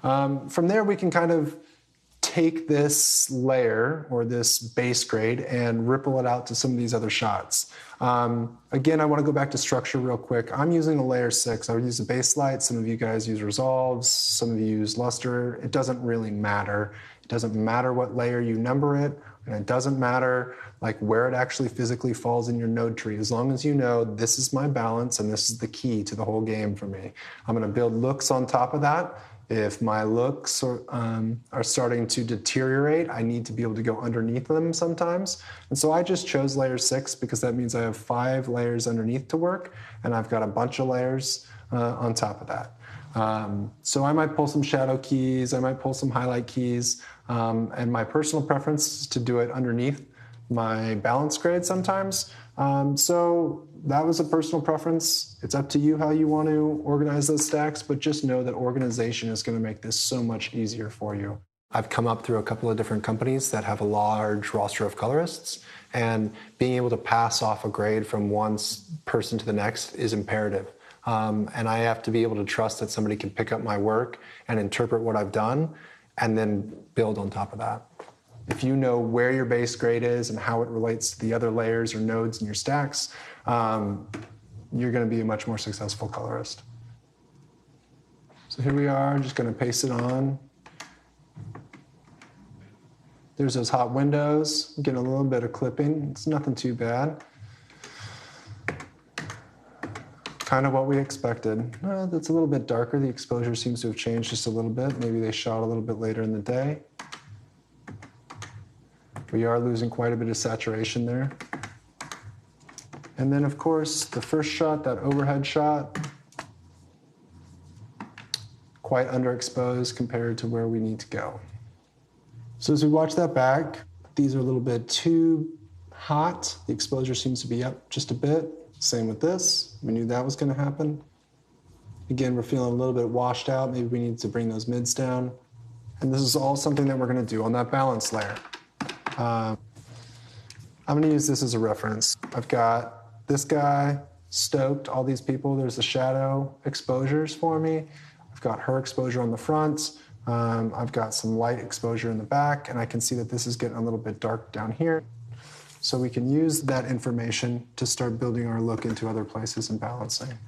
From there, we can kind of take this layer or this base grade and ripple it out to some of these other shots. Again, I want to go back to structure real quick. I'm using a layer 6. I would use a base light. Some of you guys use resolves. Some of you use luster. It doesn't really matter. It doesn't matter what layer you number it, and it doesn't matter like where it actually physically falls in your node tree. As long as you know this is my balance and this is the key to the whole game for me. I'm going to build looks on top of that. If my looks are starting to deteriorate, I need to be able to go underneath them sometimes. And so I just chose layer 6 because that means I have 5 layers underneath to work, and I've got a bunch of layers on top of that. So I might pull some shadow keys, I might pull some highlight keys, and my personal preference is to do it underneath my balance grade sometimes. So that was a personal preference. It's up to you how you want to organize those stacks, but just know that organization is going to make this so much easier for you. I've come up through a couple of different companies that have a large roster of colorists, and being able to pass off a grade from one person to the next is imperative. And I have to be able to trust that somebody can pick up my work and interpret what I've done and then build on top of that. If you know where your base grade is and how it relates to the other layers or nodes in your stacks, you're going to be a much more successful colorist. So here we are, I'm just going to paste it on. There's those hot windows, getting a little bit of clipping. It's nothing too bad. Kind of what we expected. That's a little bit darker. The exposure seems to have changed just a little bit. Maybe they shot a little bit later in the day. We are losing quite a bit of saturation there. And then, of course, the first shot, that overhead shot, quite underexposed compared to where we need to go. So as we watch that back, these are a little bit too hot. The exposure seems to be up just a bit. Same with this. We knew that was going to happen. Again, we're feeling a little bit washed out. Maybe we need to bring those mids down. And this is all something that we're going to do on that balance layer. I'm going to use this as a reference. I've got this guy stoked, all these people. There's the shadow exposures for me. I've got her exposure on the front. I've got some light exposure in the back, and I can see that this is getting a little bit dark down here. So we can use that information to start building our look into other places and balancing.